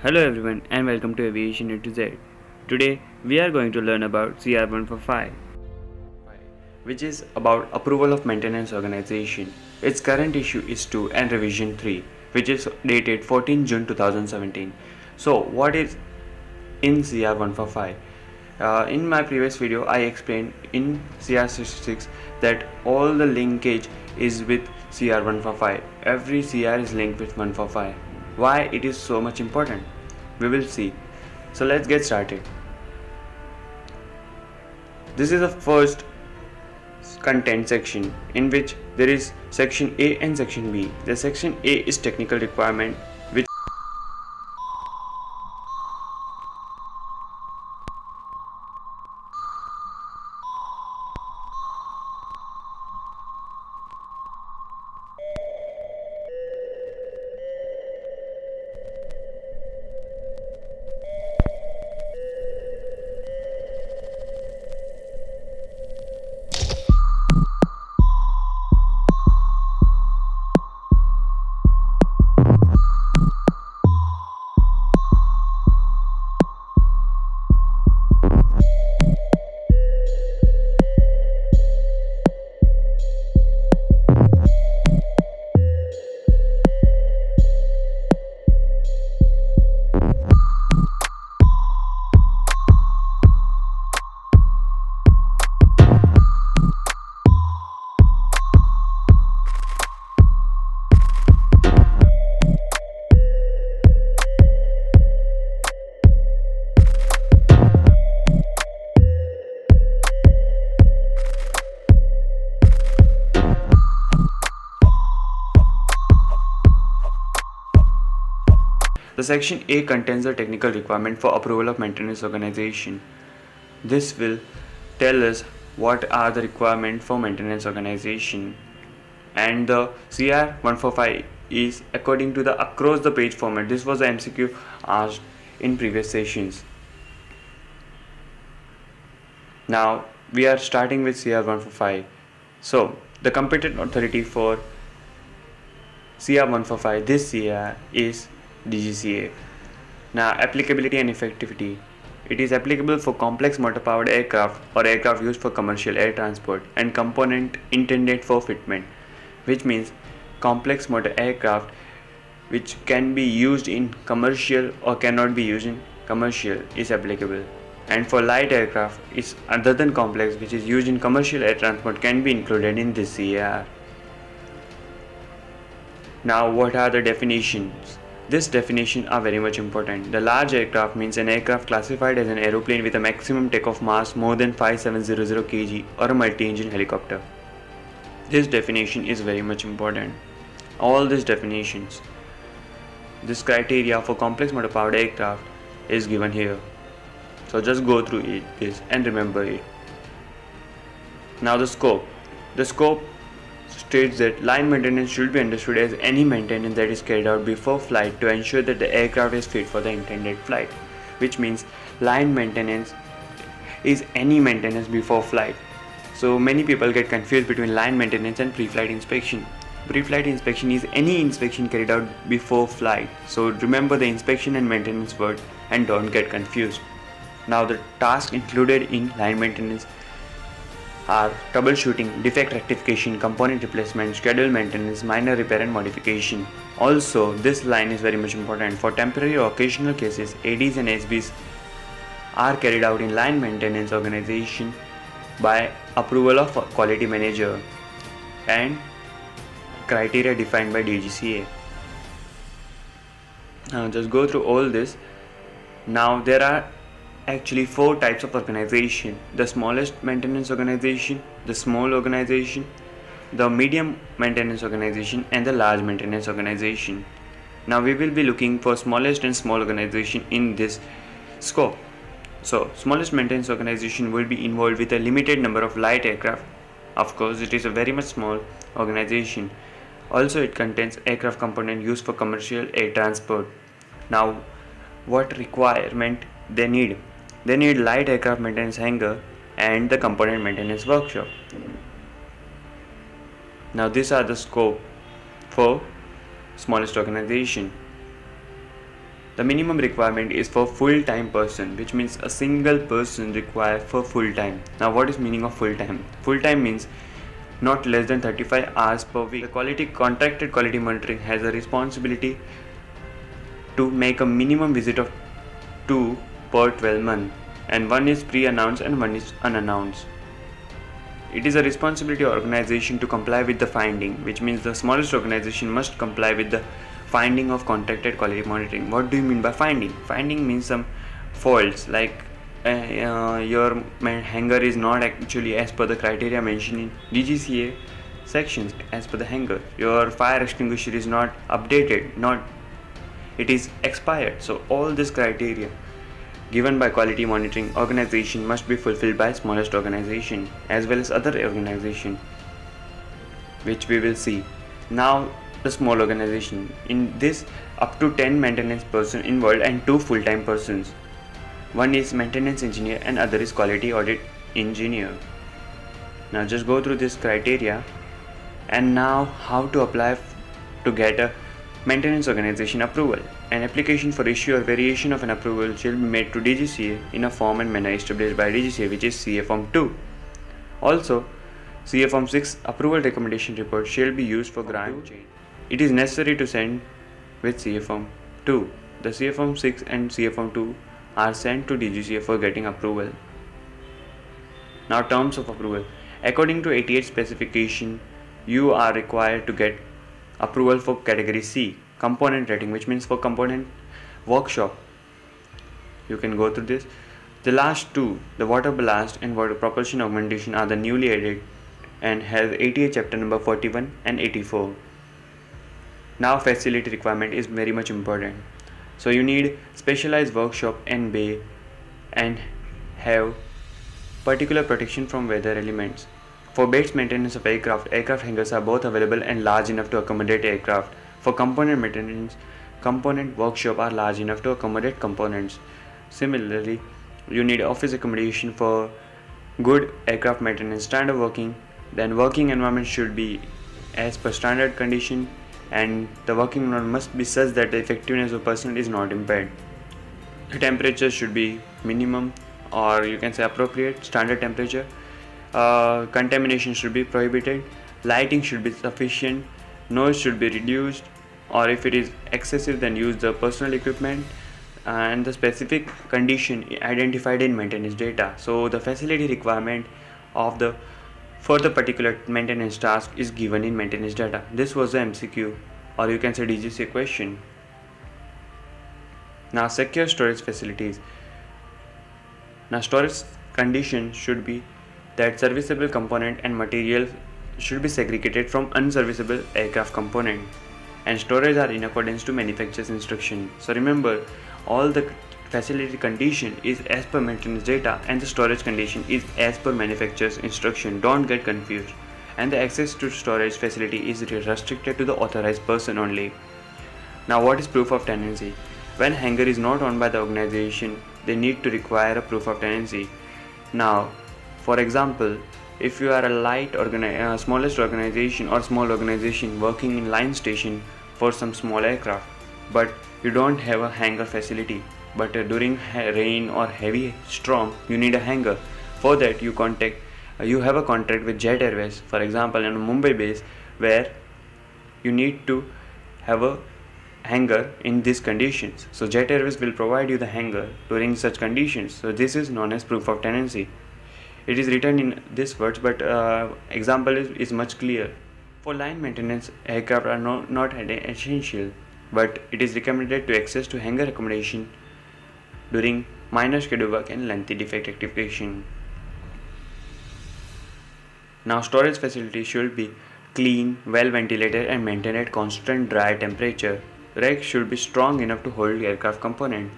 Hello everyone and welcome to Aviation A to Z. Today we are going to learn about CR145, which is about approval of maintenance organization. Its current issue is 2 and revision 3, which is dated 14 June 2017. So what is in CR145? In my previous video I explained in CR66 that all the linkage is with CR145. Every CR is linked with 145. Why it is so much important? We will see. So let's get started. This is the first content section in which there is section A and section B. The section A is technical requirement, which the section A contains the technical requirement for approval of maintenance organization. This will tell us what are the requirements for maintenance organization, and the CR145 is according to the across the page format. This was the MCQ asked in previous sessions. Now we are starting with CR145. So the competent authority for CR145 this year is DGCA. Now applicability and effectivity. It is applicable for complex motor powered aircraft or aircraft used for commercial air transport and component intended for fitment, which means complex motor aircraft which can be used in commercial or cannot be used in commercial is applicable. And for light aircraft is other than complex which is used in commercial air transport can be included in this CAR. Now what are the definitions? This definition are very much important. The large aircraft means an aircraft classified as an aeroplane with a maximum takeoff mass more than 5700 kg or a multi-engine helicopter. This definition is very much important. All these definitions, this criteria for complex motor powered aircraft is given here. So just go through this and remember it. Now the scope. The scope states that line maintenance should be understood as any maintenance that is carried out before flight to ensure that the aircraft is fit for the intended flight, which means line maintenance is any maintenance before flight. So many people get confused between line maintenance and pre-flight inspection. Pre-flight inspection is any inspection carried out before flight. So remember the inspection and maintenance word and don't get confused. Now the tasks included in line maintenance are troubleshooting, defect rectification, component replacement, schedule maintenance, minor repair and modification. Also, this line is very much important. For temporary or occasional cases, ADs and SBs are carried out in line maintenance organization by approval of quality manager and criteria defined by DGCA. Now just go through all this. Now there are actually 4 types of organization: the smallest maintenance organization, the small organization, the medium maintenance organization, and the large maintenance organization. Now we will be looking for smallest and small organization in this scope. So smallest maintenance organization will be involved with a limited number of light aircraft. Of course it is a very much small organization. Also it contains aircraft component used for commercial air transport. Now what requirement they need? They need light aircraft maintenance hangar and the component maintenance workshop. Now these are the scope for smallest organization. The minimum requirement is for full-time person, which means a single person required for full-time. Now what is meaning of full-time? Full-time means not less than 35 hours per week. The contracted quality monitoring has a responsibility to make a minimum visit of 2 per 12 months, and one is pre-announced and one is unannounced. It is a responsibility of organization to comply with the finding, which means the smallest organization must comply with the finding of contracted quality monitoring. What do you mean by finding? Finding means some faults like your hanger is not actually as per the criteria mentioned in DGCA sections as per the hanger. Your fire extinguisher is not updated, it is expired. So all this criteria given by quality monitoring organization must be fulfilled by smallest organization as well as other organization, which we will see. Now the small organization, in this up to 10 maintenance person involved and 2 full-time persons. One is maintenance engineer and other is quality audit engineer. Now just go through this criteria, and now how to apply to get a maintenance organization approval. An application for issue or variation of an approval shall be made to DGCA in a form and manner established by DGCA, which is CA Form 2. Also, CA Form 6 approval recommendation report shall be used for grant change. It is necessary to send with CA Form 2. The CA Form 6 and CA Form 2 are sent to DGCA for getting approval. Now terms of approval. According to 88 specification, you are required to get approval for category C, component rating, which means for component workshop. You can go through this. The last two, the water ballast and water propulsion augmentation, are the newly added and has 88 chapter number 41 and 84. Now facility requirement is very much important. So you need specialized workshop and bay and have particular protection from weather elements. For base maintenance of aircraft hangars are both available and large enough to accommodate aircraft. For component maintenance, component workshop are large enough to accommodate components. Similarly, you need office accommodation for good aircraft maintenance standard working. Then working environment should be as per standard condition, and the working environment must be such that the effectiveness of personnel is not impaired. The temperature should be minimum, or you can say appropriate standard temperature. Contamination should be prohibited. Lighting should be sufficient. Noise should be reduced, or if it is excessive then use the personal equipment, and the specific condition identified in maintenance data. So the facility requirement of the for the particular maintenance task is given in maintenance data. This was the MCQ, or you can say DGCA question. Now secure storage facilities. Now storage condition should be that serviceable component and material should be segregated from unserviceable aircraft component, and storage are in accordance to manufacturer's instruction. So remember, all the facility condition is as per maintenance data and the storage condition is as per manufacturer's instruction. Don't get confused. And the access to storage facility is restricted to the authorized person only. Now what is proof of tenancy? When hangar is not owned by the organization, they need to require a proof of tenancy. Now for example, if you are a smallest organization or small organization working in line station for some small aircraft, but you don't have a hangar facility, but during rain or heavy storm you need a hangar. For that you have a contract with Jet Airways, for example in a Mumbai base, where you need to have a hangar in these conditions. So Jet Airways will provide you the hangar during such conditions. So this is known as proof of tenancy. It is written in these words, but example is much clear. For line maintenance, aircraft are not essential, but it is recommended to access to hangar accommodation during minor schedule work and lengthy defect rectification. Now storage facility should be clean, well ventilated and maintained at constant dry temperature. Racks should be strong enough to hold aircraft component,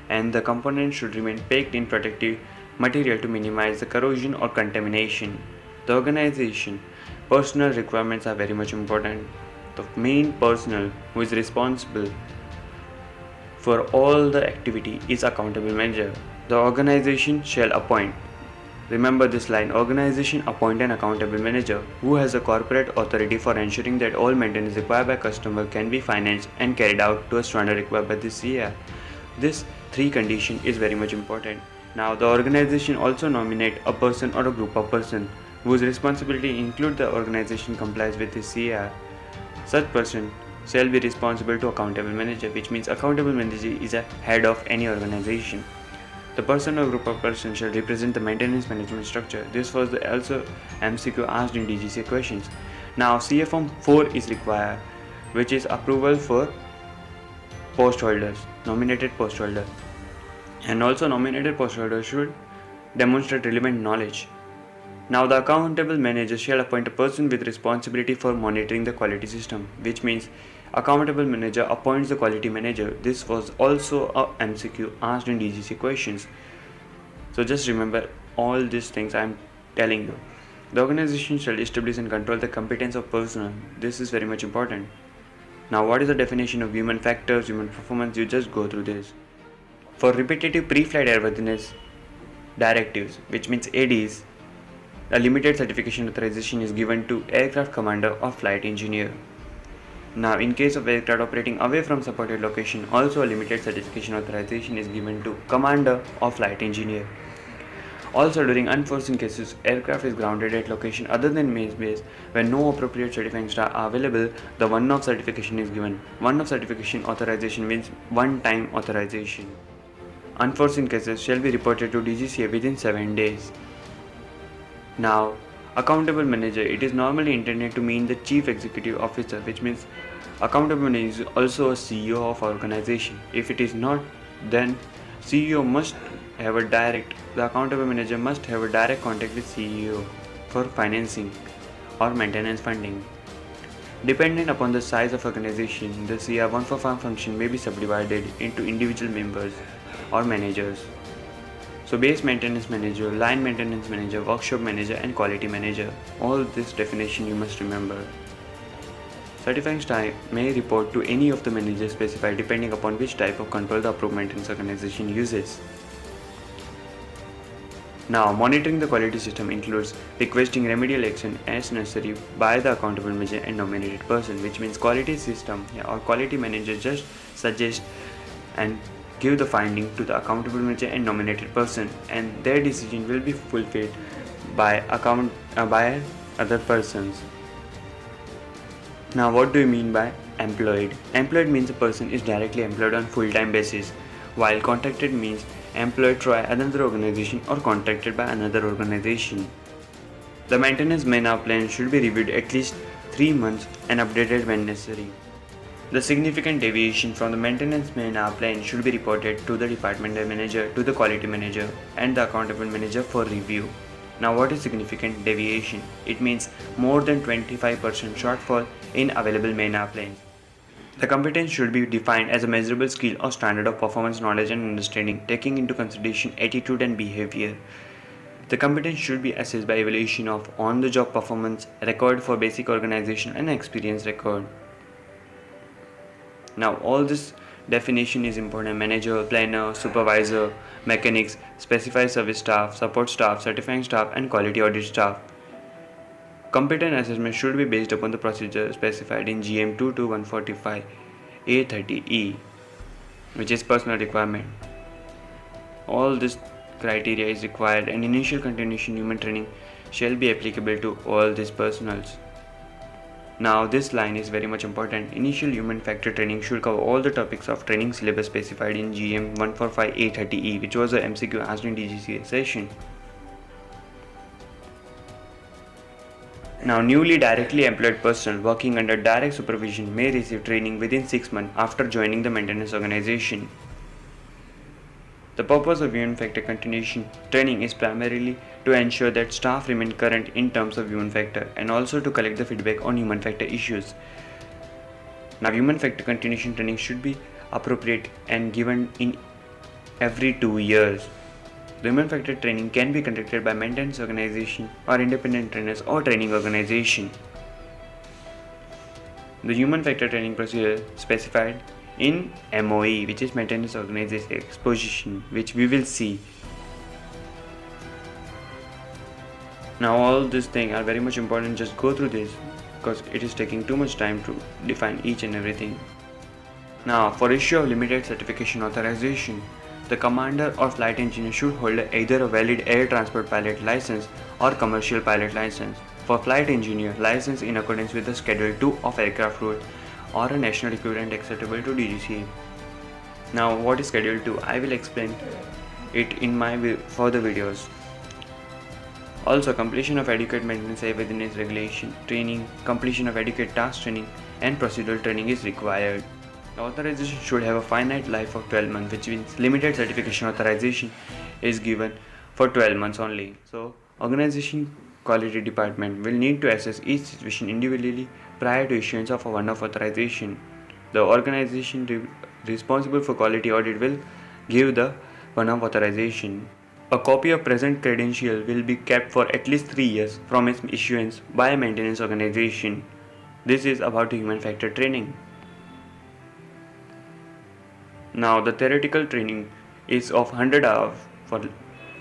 and the component should remain packed in protective material to minimize the corrosion or contamination. The organization personnel requirements are very much important. The main personnel who is responsible for all the activity is accountable manager. The organization shall appoint. Remember this line: organization appoint an accountable manager who has a corporate authority for ensuring that all maintenance required by customer can be financed and carried out to a standard required by the CAI. This three condition is very much important. Now the organization also nominate a person or a group of person whose responsibility include the organization complies with the CAR. Such person shall be responsible to accountable manager, which means accountable manager is a head of any organization. The person or group of persons shall represent the maintenance management structure. This was the also MCQ asked in DGCA questions. Now CA Form 4 is required, which is approval for post holders, nominated post holder. And also nominated post holder should demonstrate relevant knowledge. Now the accountable manager shall appoint a person with responsibility for monitoring the quality system, which means accountable manager appoints the quality manager. This was also a MCQ asked in DGC questions. So just remember all these things I am telling you. The organization shall establish and control the competence of personnel. This is very much important. Now what is the definition of human factors, human performance? You just go through this. For repetitive pre-flight airworthiness directives, which means ADs, a limited certification authorization is given to aircraft commander or flight engineer. Now, in case of aircraft operating away from supported location, also a limited certification authorization is given to commander or flight engineer. Also, during unforeseen cases, aircraft is grounded at location other than main base when no appropriate certifying staff are available, the one-off certification is given. One-off certification authorization means one-time authorization. Unforeseen cases shall be reported to DGCA within 7 days. Now, accountable manager, it is normally intended to mean the chief executive officer, which means accountable manager is also a CEO of organization. If it is not, then CEO must have the accountable manager must have a direct contact with CEO for financing or maintenance funding. Depending upon the size of organization, the CR 145 function may be subdivided into individual members or managers. So base maintenance manager, line maintenance manager, workshop manager and quality manager. All this definition you must remember. Certifying staff may report to any of the managers specified depending upon which type of control the approved maintenance organization uses. Now, monitoring the quality system includes requesting remedial action as necessary by the accountable manager and nominated person, which means quality system or quality manager just suggest and give the finding to the accountable manager and nominated person, and their decision will be fulfilled by other persons. Now what do you mean by employed? Employed means a person is directly employed on full-time basis, while contracted means employed through another organization or contracted by another organization. The maintenance man-hour plan should be reviewed at least 3 months and updated when necessary. The significant deviation from the maintenance man-hour plan should be reported to the department manager, to the quality manager, and the accountable manager for review. Now, what is significant deviation? It means more than 25% shortfall in available man-hour plans. The competence should be defined as a measurable skill or standard of performance, knowledge, and understanding, taking into consideration attitude and behavior. The competence should be assessed by evaluation of on-the-job performance, record for basic organization, and experience record. Now all this definition is important: manager, planner, supervisor, mechanics, specified service staff, support staff, certifying staff, and quality audit staff. Competent assessment should be based upon the procedure specified in GM 22145 A30E, which is personal requirement. All this criteria is required, and initial continuation human training shall be applicable to all these personals. Now this line is very much important. Initial human factor training should cover all the topics of training syllabus specified in GM 145 A30E, which was a MCQ asked in DGCA session. Now newly directly employed personnel working under direct supervision may receive training within 6 months after joining the maintenance organization. The purpose of human factor continuation training is primarily to ensure that staff remain current in terms of human factor and also to collect the feedback on human factor issues. Now human factor continuation training should be appropriate and given in every 2 years. The human factor training can be conducted by maintenance organization or independent trainers or training organization. The human factor training procedure specified in MOE, which is maintenance organization exposition, which we will see. Now all these things are very much important. Just go through this because it is taking too much time to define each and everything. Now, for issue of limited certification authorization, the commander or flight engineer should hold either a valid air transport pilot license or commercial pilot license. For flight engineer, license in accordance with the Schedule 2 of aircraft rule or a national equivalent acceptable to DGCA. Now, what is Schedule 2? I will explain it in my further videos. Also, completion of adequate maintenance airworthiness regulation training, completion of adequate task training and procedural training is required. The authorization should have a finite life of 12 months, which means limited certification authorization is given for 12 months only. So, organization quality department will need to assess each situation individually prior to issuance of a one-off authorization. The organization responsible for quality audit will give the one-off authorization. A copy of present credential will be kept for at least 3 years from its issuance by a maintenance organization. This is about human factor training. Now, the theoretical training is of 100 hours for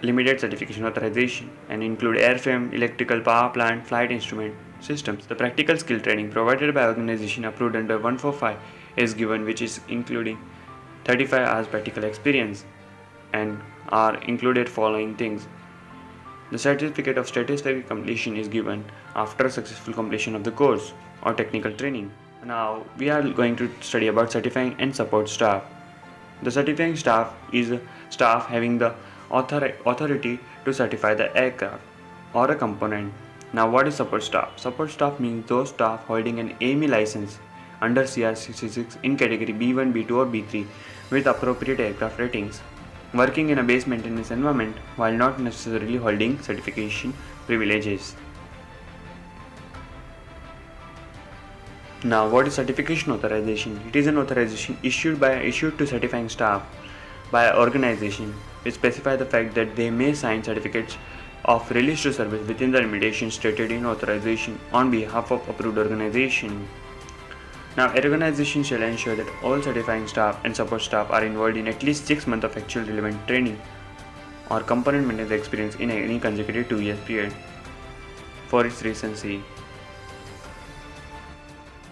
limited certification authorization and include airframe, electrical power plant, flight instrument systems. The practical skill training provided by organization approved under 145 is given, which is including 35 hours practical experience and are included following things. The certificate of satisfactory completion is given after successful completion of the course or technical training. Now we are going to study about certifying and support staff. The certifying staff is a staff having the authority to certify the aircraft or a component. Now what is support staff? Support staff means those staff holding an AME license under CR 66 in category B1, B2 or B3 with appropriate aircraft ratings, working in a base maintenance environment while not necessarily holding certification privileges. Now, what is certification authorization? It is an authorization issued to certifying staff by an organization which specify the fact that they may sign certificates of release to service within the limitations stated in authorization on behalf of approved organization. Now, an organization shall ensure that all certifying staff and support staff are involved in at least 6 months of actual relevant training or component maintenance experience in any consecutive 2 years period. For its recency,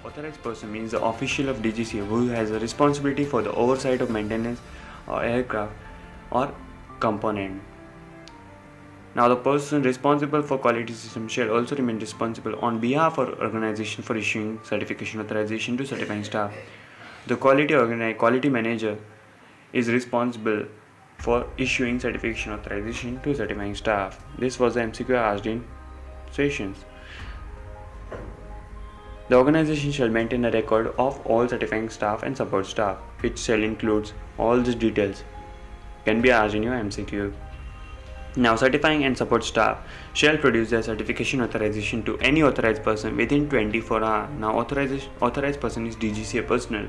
authorized person means the official of DGCA who has a responsibility for the oversight of maintenance or aircraft or component. Now, the person responsible for quality system shall also remain responsible on behalf of organization for issuing certification authorization to certifying staff. The quality manager is responsible for issuing certification authorization to certifying staff. This was the MCQ asked in sessions. The organization shall maintain a record of all certifying staff and support staff, which shall include all these details. Can be asked in your MCQ. Now, certifying and support staff shall produce their certification authorization to any authorized person within 24 hours. Now, authorized person is DGCA personnel.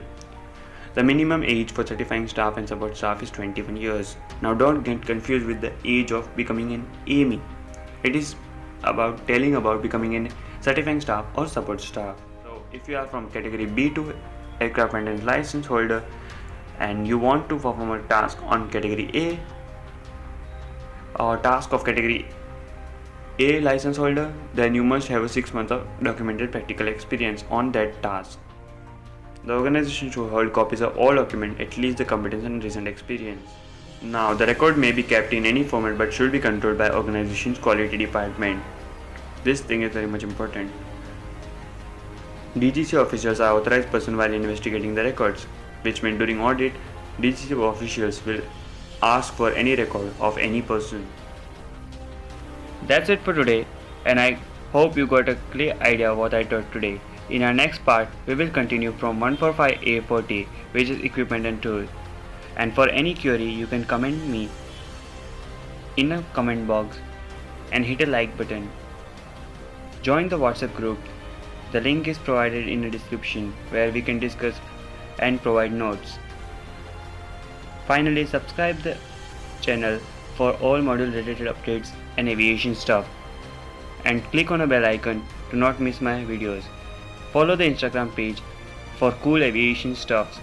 The minimum age for certifying staff and support staff is 21 years. Now, don't get confused with the age of becoming an AME. It is about telling about becoming a certifying staff or support staff. So, if you are from category B2 aircraft maintenance license holder and you want to perform a task on category A or task of category A license holder, then you must have a 6 months of documented practical experience on that task. The organization should hold copies of all documents, at least the competence and recent experience. Now, the record may be kept in any format but should be controlled by organization's quality department. This thing is very much important. DGCA officials are authorized person while investigating the records, which means during audit, DGCA officials will ask for any record of any person. That's it for today, and I hope you got a clear idea of what I taught today. In our next part, we will continue from 145A40, which is equipment and tools. And for any query, you can comment me in a comment box and hit a like button. Join the WhatsApp group. The link is provided in the description where we can discuss and provide notes. Finally, subscribe the channel for all module related updates and aviation stuff, and click on the bell icon to not miss my videos. Follow the Instagram page for cool aviation stuff.